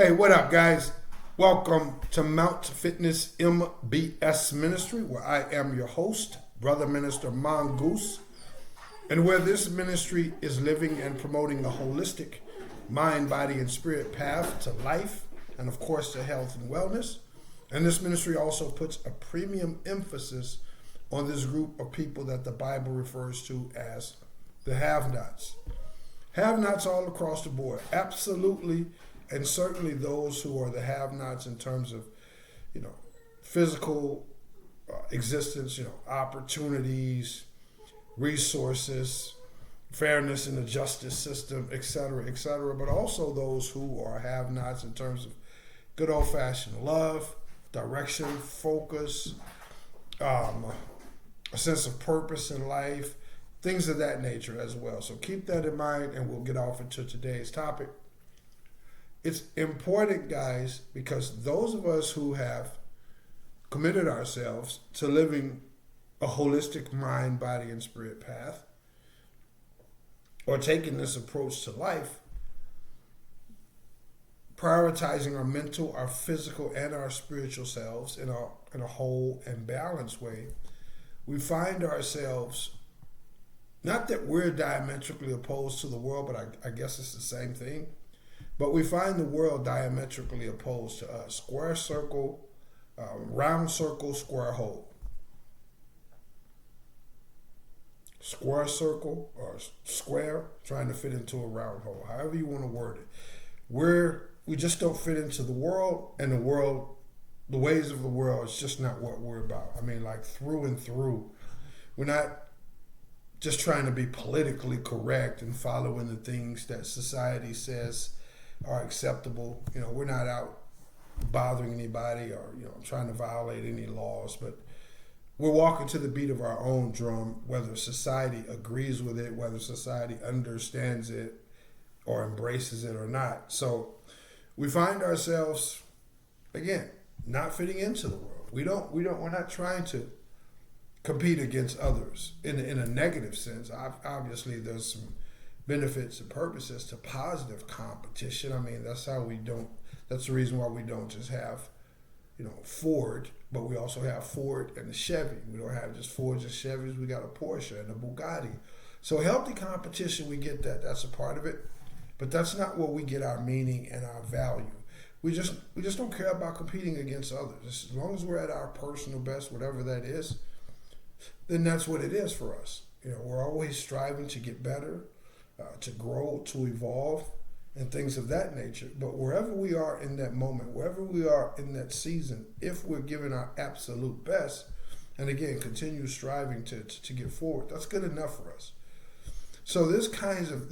Hey, what up, guys? Welcome to Mount Fitness MBS Ministry, where I am your host, Brother Minister Mongoose, and where this ministry is living and promoting a holistic mind, body, and spirit path to life, and of course to health and wellness. And this ministry also puts a premium emphasis on this group of people that the Bible refers to as the have-nots. Have-nots all across the board, absolutely. And certainly those who are the have-nots in terms of, physical existence, opportunities, resources, fairness in the justice system, et cetera, but also those who are have-nots in terms of good old-fashioned love, direction, focus, a sense of purpose in life, things of that nature as well. So keep that in mind, and we'll get off into today's topic. It's important, guys, because those of us who have committed ourselves to living a holistic mind, body, and spirit path, or taking this approach to life, prioritizing our mental, our physical, and our spiritual selves in a whole and balanced way, we find ourselves, not that we're diametrically opposed to the world, but I guess it's the same thing. But we find the world diametrically opposed to us. Square circle, round circle, square hole. Square circle or square trying to fit into a round hole. However you want to word it. We just don't fit into the world, and the ways of the world is just not what we're about. I mean, like through and through. We're not just trying to be politically correct and following the things that society says are acceptable. We're not out bothering anybody or trying to violate any laws, but we're walking to the beat of our own drum, whether society agrees with it, whether society understands it or embraces it or not. So we find ourselves, again, not fitting into the world. We're not trying to compete against others in a negative sense. Obviously there's some benefits and purposes to positive competition. I mean, that's the reason why we don't just have, Ford, but we also have Ford and the Chevy. We don't have just Fords and Chevys, we got a Porsche and a Bugatti. So healthy competition, we get that. That's a part of it. But that's not where we get our meaning and our value. We just don't care about competing against others. As long as we're at our personal best, whatever that is, then that's what it is for us. We're always striving to get better, to grow, to evolve, and things of that nature. But wherever we are in that moment, wherever we are in that season, if we're giving our absolute best, and again, continue striving to get forward, that's good enough for us. So this kind of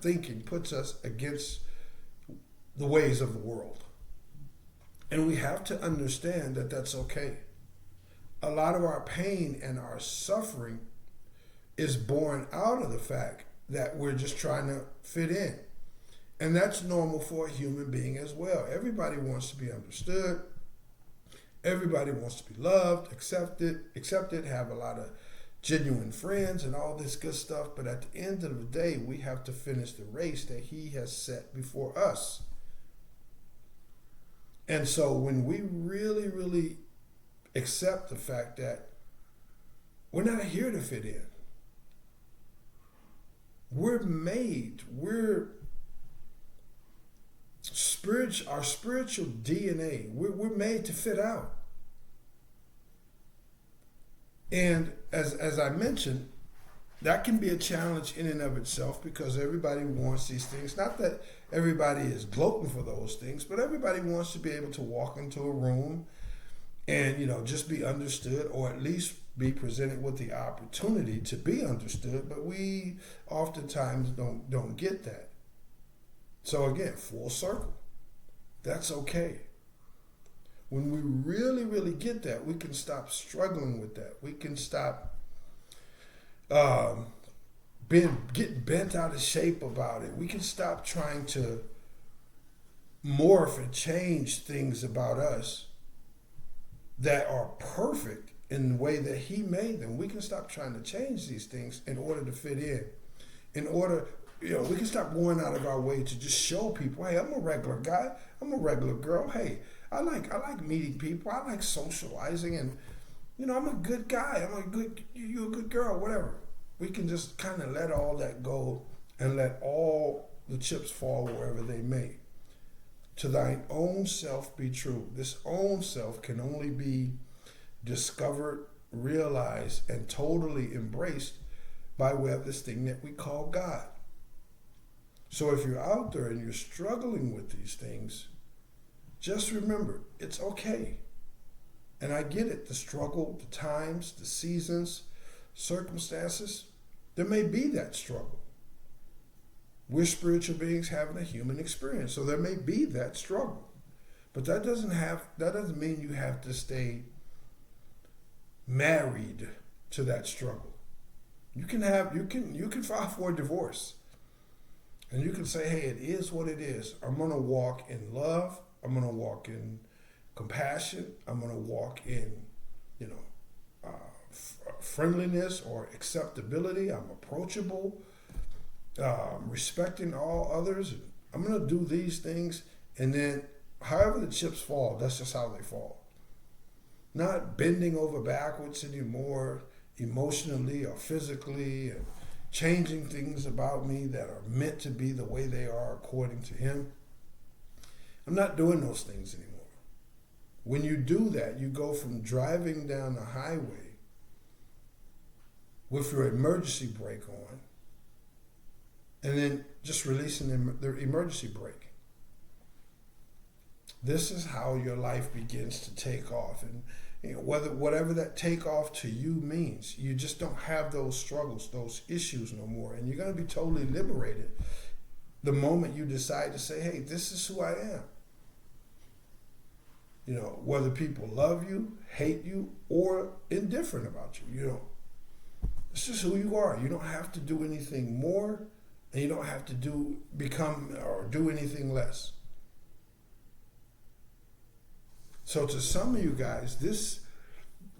thinking puts us against the ways of the world. And we have to understand that that's okay. A lot of our pain and our suffering is born out of the fact that we're just trying to fit in. And that's normal for a human being as well. Everybody wants to be understood. Everybody wants to be loved, accepted, have a lot of genuine friends and all this good stuff. But at the end of the day, we have to finish the race that he has set before us. And so when we really, really accept the fact that we're not here to fit in, our spiritual DNA, we're made to fit out. And as I mentioned, that can be a challenge in and of itself because everybody wants these things. Not that everybody is gloating for those things, but everybody wants to be able to walk into a room and, just be understood, or at least be presented with the opportunity to be understood. But we oftentimes don't get that. So again, full circle. That's okay. When we really, really get that, we can stop struggling with that. We can stop getting bent out of shape about it. We can stop trying to morph and change things about us that are perfect in the way that he made them. We can stop trying to change these things in order to fit in order, we can stop going out of our way to just show people, hey, I'm a regular guy, I'm a regular girl. Hey, I like meeting people, I like socializing, and I'm a good guy, you're a good girl, whatever. We can just kind of let all that go and let all the chips fall wherever they may. To thine own self be true. This own self can only be discovered, realized, and totally embraced by way of this thing that we call God. So if you're out there and you're struggling with these things, just remember, it's okay. And I get it, the struggle, the times, the seasons, circumstances, there may be that struggle. We're spiritual beings having a human experience, so there may be that struggle. But that doesn't mean you have to stay married to that struggle. You can file for a divorce. And you can say, hey, it is what it is. I'm going to walk in love. I'm going to walk in compassion. I'm going to walk in, friendliness or acceptability. I'm approachable, respecting all others. I'm going to do these things. And then however the chips fall, that's just how they fall. Not bending over backwards anymore, emotionally or physically, and changing things about me that are meant to be the way they are according to him. I'm not doing those things anymore. When you do that, you go from driving down the highway with your emergency brake on and then just releasing the emergency brake. This is how your life begins to take off. And whatever that takeoff to you means, you just don't have those struggles, those issues no more. And you're going to be totally liberated the moment you decide to say, hey, this is who I am. Whether people love you, hate you, or indifferent about you, it's just who you are. You don't have to do anything more, and you don't have to become or do anything less. So to some of you guys, this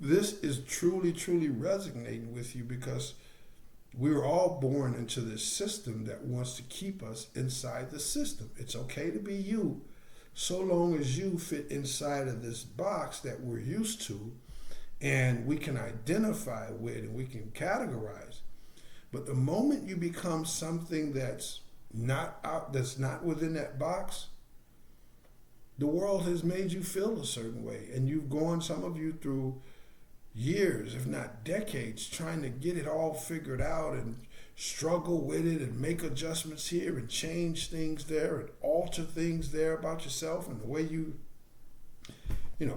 is truly, truly resonating with you, because we were all born into this system that wants to keep us inside the system. It's okay to be you, so long as you fit inside of this box that we're used to and we can identify with and we can categorize. But the moment you become something that's not within that box, the world has made you feel a certain way, and you've gone, some of you, through years, if not decades, trying to get it all figured out and struggle with it and make adjustments here and change things there and alter things there about yourself and the way you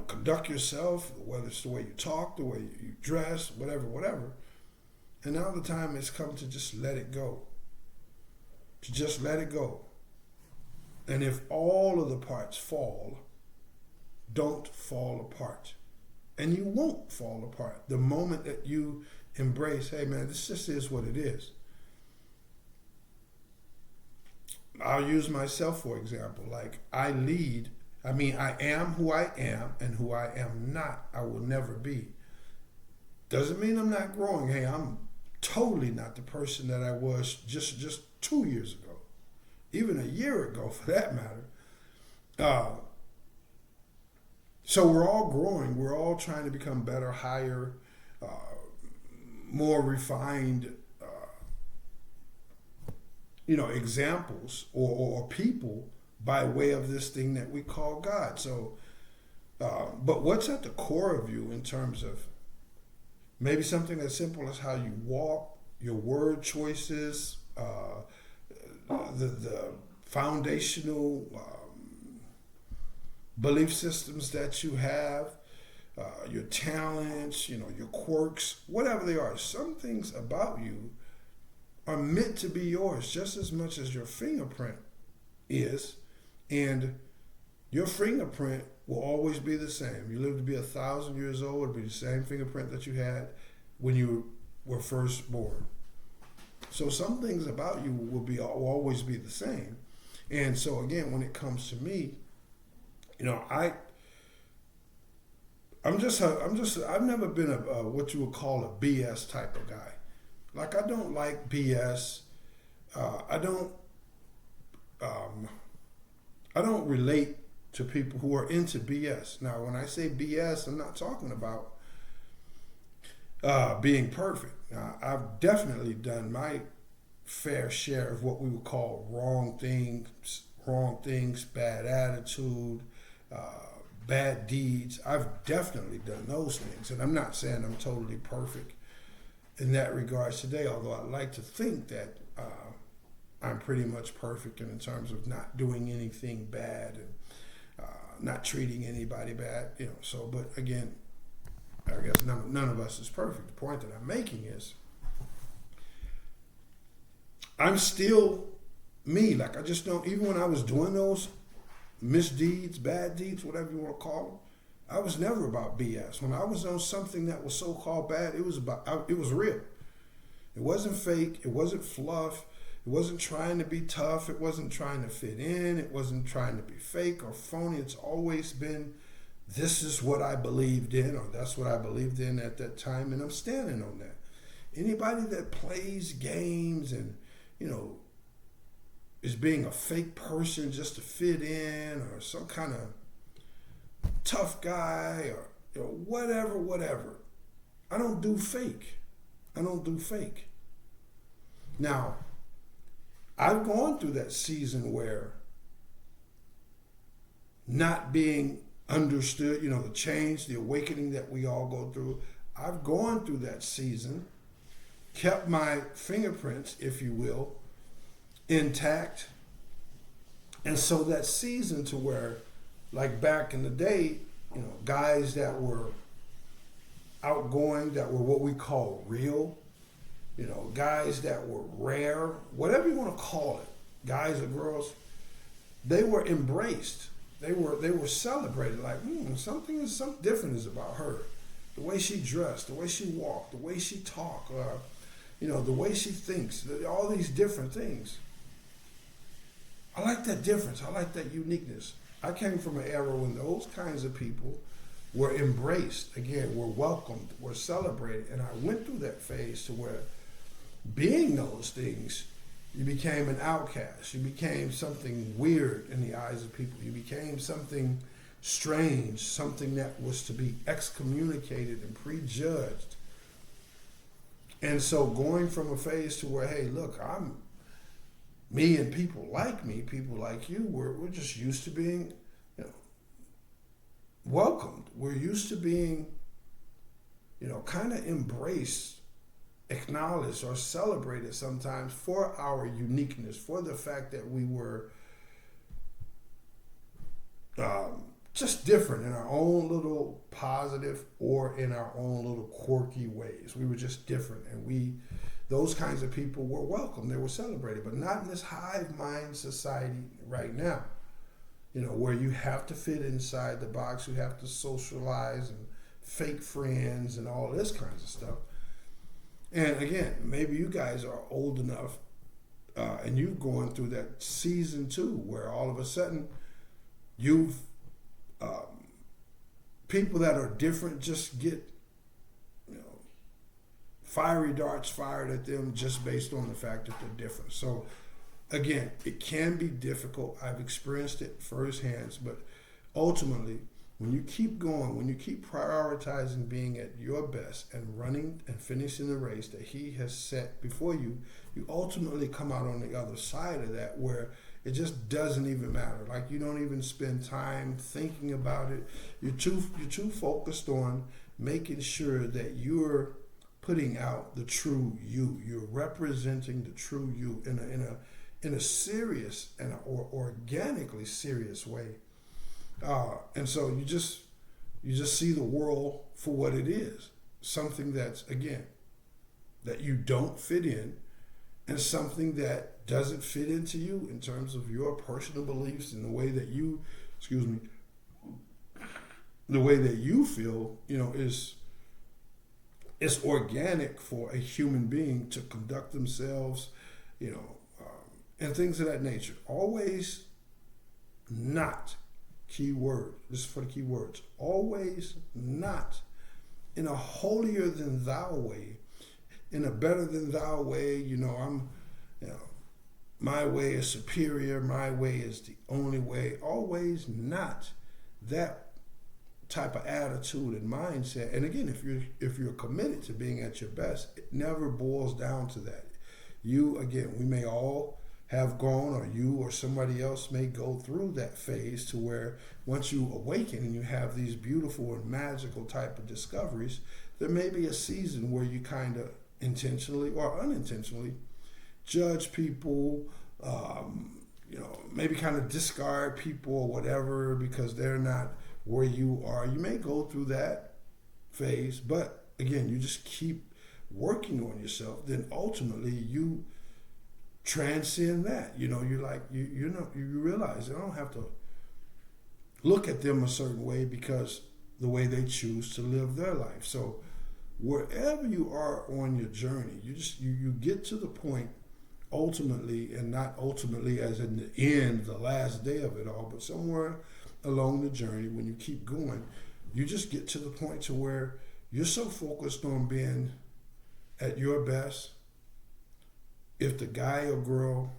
conduct yourself, whether it's the way you talk, the way you dress, whatever. And now the time has come to just let it go. To just let it go. And if all of the parts fall, don't fall apart. And you won't fall apart the moment that you embrace, hey man, this just is what it is. I'll use myself for example. Like I am who I am, and who I am not, I will never be. Doesn't mean I'm not growing. Hey, I'm totally not the person that I was just 2 years ago. Even a year ago, for that matter. So we're all growing. We're all trying to become better, higher, more refined, examples or people by way of this thing that we call God. So, but what's at the core of you in terms of maybe something as simple as how you walk, your word choices, the foundational belief systems that you have, your talents, your quirks, whatever they are. Some things about you are meant to be yours just as much as your fingerprint is, and your fingerprint will always be the same. You live to be 1,000 years old, it'll be the same fingerprint that you had when you were first born. So some things about you will always be the same. And so again, when it comes to me, I've never been a what you would call a BS type of guy. Like I don't like BS. I don't I don't relate to people who are into BS. Now, when I say BS, I'm not talking about being perfect. Now, I've definitely done my fair share of what we would call wrong things, bad attitude, bad deeds. I've definitely done those things, and I'm not saying I'm totally perfect in that regards today, although I like to think that I'm pretty much perfect in terms of not doing anything bad and not treating anybody bad, So, but again, I guess none of us is perfect. The point that I'm making is I'm still me. Like, I just don't, even when I was doing those misdeeds, bad deeds, whatever you want to call them, I was never about BS. When I was on something that was so-called bad, it was real. It wasn't fake. It wasn't fluff. It wasn't trying to be tough. It wasn't trying to fit in. It wasn't trying to be fake or phony. It's always been, this is what I believed in, or that's what I believed in at that time, and I'm standing on that. Anybody that plays games and, is being a fake person just to fit in, or some kind of tough guy, or whatever. I don't do fake. Now, I've gone through that season where not being understood, the change, the awakening that we all go through. I've gone through that season, kept my fingerprints, if you will, intact. And so that season to where, like back in the day, guys that were outgoing, that were what we call real, guys that were rare, whatever you want to call it, guys or girls, they were embraced. They were celebrated. Like, something different is about her. The way she dressed, the way she walked, the way she talked, the way she thinks, all these different things. I like that difference. I like that uniqueness. I came from an era when those kinds of people were embraced, again, were welcomed, were celebrated. And I went through that phase to where being those things, you became an outcast. You became something weird in the eyes of people. You became something strange, something that was to be excommunicated and prejudged. And so going from a phase to where, hey, look, I'm me and people like me, people like you, we're just used to being welcomed. We're used to being, kind of embraced, acknowledged, or celebrated sometimes for our uniqueness, for the fact that we were just different in our own little positive or in our own little quirky ways. We were just different, and those kinds of people were welcome. They were celebrated, but not in this hive mind society right now, where you have to fit inside the box, you have to socialize and fake friends and all this kinds of stuff. And again, maybe you guys are old enough and you've gone through that season too, where all of a sudden you've people that are different just get fiery darts fired at them just based on the fact that they're different. So again, it can be difficult. I've experienced it firsthand, but ultimately, when you keep going, when you keep prioritizing being at your best and running and finishing the race that he has set before you, you ultimately come out on the other side of that where it just doesn't even matter. Like, you don't even spend time thinking about it. You're too focused on making sure that you're putting out the true you. You're representing the true you in a serious and or organically serious way. And so you just see the world for what it is. Something that's, again, that you don't fit in, and something that doesn't fit into you in terms of your personal beliefs and the way that you, the way that you feel, is organic for a human being to conduct themselves, and things of that nature. Always not, key word, this is for the key words, always not in a holier than thou way, in a better than thou way, my way is superior, my way is the only way. Always not that type of attitude and mindset. And again, if you're committed to being at your best, it never boils down to that. We may all have gone, or you or somebody else may go through that phase to where once you awaken and you have these beautiful and magical type of discoveries, there may be a season where you kind of intentionally or unintentionally judge people, maybe kind of discard people or whatever because they're not where you are. You may go through that phase, but again, you just keep working on yourself. Then ultimately you transcend that. You realize I don't have to look at them a certain way because the way they choose to live their life. So wherever you are on your journey, you get to the point ultimately, and not ultimately as in the end, the last day of it all, but somewhere along the journey when you keep going, you just get to the point to where you're so focused on being at your best. If the guy or girl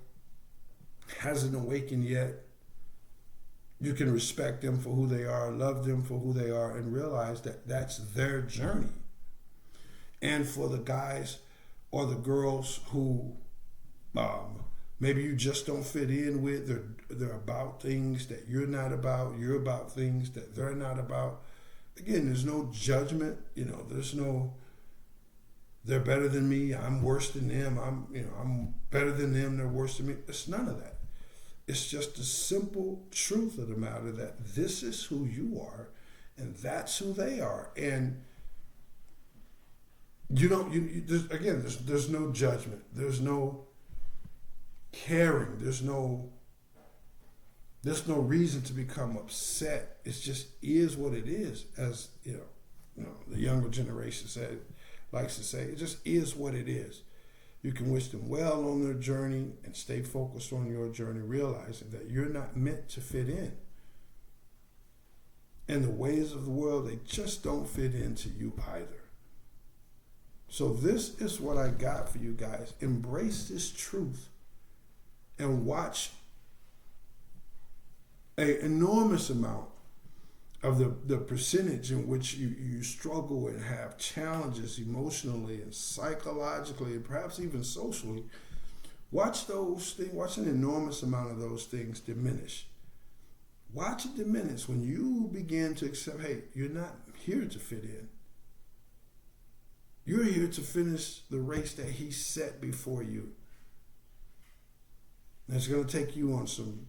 hasn't awakened yet, you can respect them for who they are, love them for who they are, and realize that that's their journey. And for the guys or the girls who maybe you just don't fit in with, they're about things that you're not about, you're about things that they're not about. Again, there's no judgment, there's no they're better than me, I'm worse than them, I'm better than them, they're worse than me. It's none of that. It's just the simple truth of the matter that this is who you are and that's who they are. And there's no judgment, there's no caring, there's no reason to become upset. It just is what it is, as the younger generation likes to say. It just is what it is. You can wish them well on their journey and stay focused on your journey, realizing that you're not meant to fit in. And the ways of the world, they just don't fit into you either. So this is what I got for you guys. Embrace this truth and watch an enormous amount of the percentage in which you struggle and have challenges emotionally and psychologically and perhaps even socially. Watch those things, watch an enormous amount of those things diminish. Watch it diminish when you begin to accept, hey, you're not here to fit in. You're here to finish the race that he set before you. And it's going to take you on some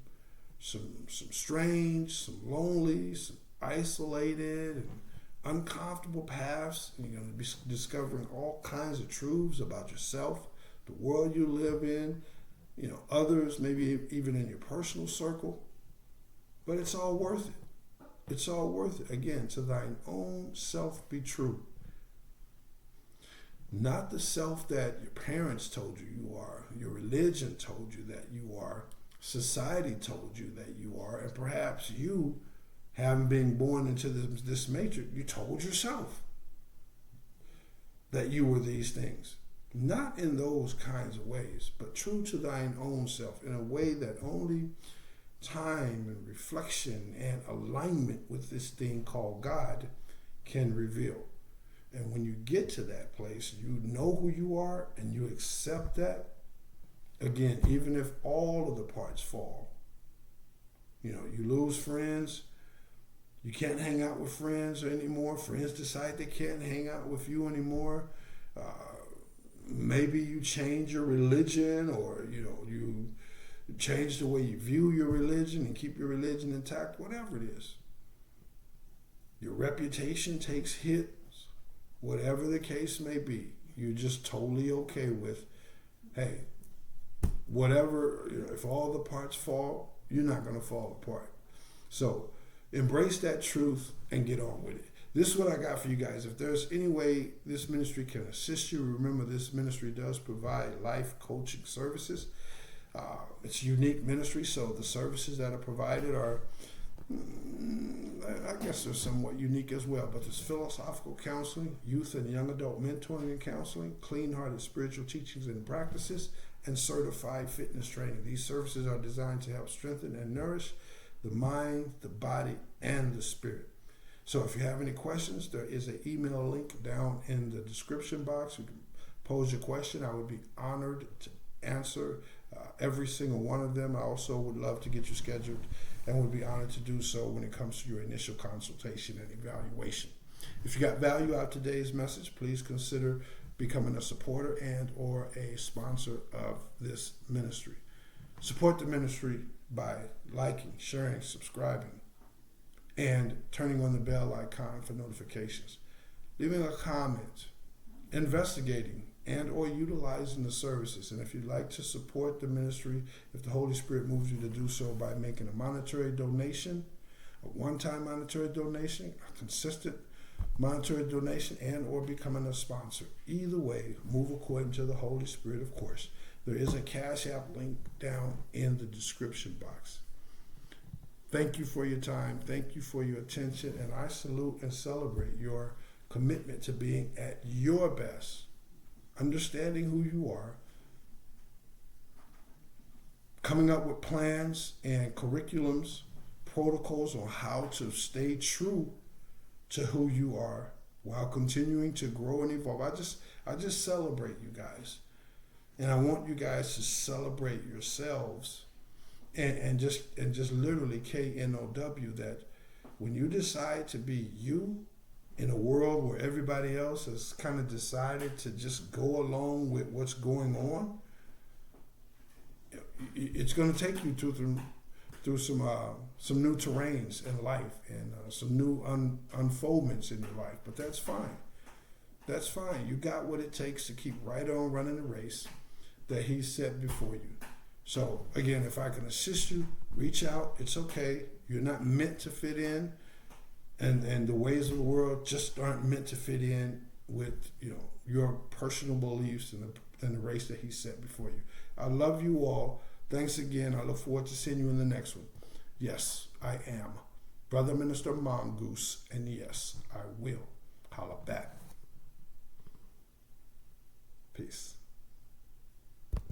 strange, some lonely, some isolated and uncomfortable paths. And you're going to be discovering all kinds of truths about yourself, the world you live in, others, maybe even in your personal circle. But it's all worth it. It's all worth it. Again, to thine own self be true. Not the self that your parents told you you are, your religion told you that you are, society told you that you are, and perhaps you, having been born into this matrix, you told yourself that you were these things. Not in those kinds of ways, but true to thine own self in a way that only time and reflection and alignment with this thing called God can reveal. And when you get to that place, you know who you are and you accept that. Again, even if all of the parts fall, you lose friends, you can't hang out with friends anymore. Friends decide they can't hang out with you anymore. Maybe you change your religion, or you change the way you view your religion and keep your religion intact, whatever it is. Your reputation takes hits, whatever the case may be. You're just totally okay with, hey, whatever, if all the parts fall, you're not going to fall apart. So embrace that truth and get on with it. This is what I got for you guys. If there's any way this ministry can assist you, remember this ministry does provide life coaching services. It's a unique ministry, so the services that are provided are, I guess they're somewhat unique as well, but there's philosophical counseling, youth and young adult mentoring and counseling, clean-hearted spiritual teachings and practices, and certified fitness training. These services are designed to help strengthen and nourish the mind, the body, and the spirit. So if you have any questions, there is an email link down in the description box. You can pose your question. I would be honored to answer every single one of them. I also would love to get you scheduled and would be honored to do so when it comes to your initial consultation and evaluation. If you got value out of today's message, please consider becoming a supporter and or a sponsor of this ministry. Support the ministry by liking, sharing, subscribing, and turning on the bell icon for notifications. Leaving a comment, investigating, and or utilizing the services. And if you'd like to support the ministry, if the Holy Spirit moves you to do so by making a monetary donation, a one-time monetary donation, a consistent monetary donation, and or becoming a sponsor. Either way, move according to the Holy Spirit, of course. There is a Cash App link down in the description box. Thank you for your time. Thank you for your attention. And I salute and celebrate your commitment to being at your best, understanding who you are, coming up with plans and curriculums, protocols on how to stay true to who you are while continuing to grow and evolve. I just celebrate you guys. And I want you guys to celebrate yourselves and just literally KNOW that when you decide to be you in a world where everybody else has kind of decided to just go along with what's going on, it's going to take you through some new terrains in life and some new unfoldments in your life. But that's fine. That's fine. You got what it takes to keep right on running the race that He set before you. So again, if I can assist you, reach out. It's okay. You're not meant to fit in, and the ways of the world just aren't meant to fit in with your personal beliefs and the race that He set before you. I love you all. Thanks again. I look forward to seeing you in the next one. Yes, I am Brother Minister Mongoose, and yes, I will holla back. Peace.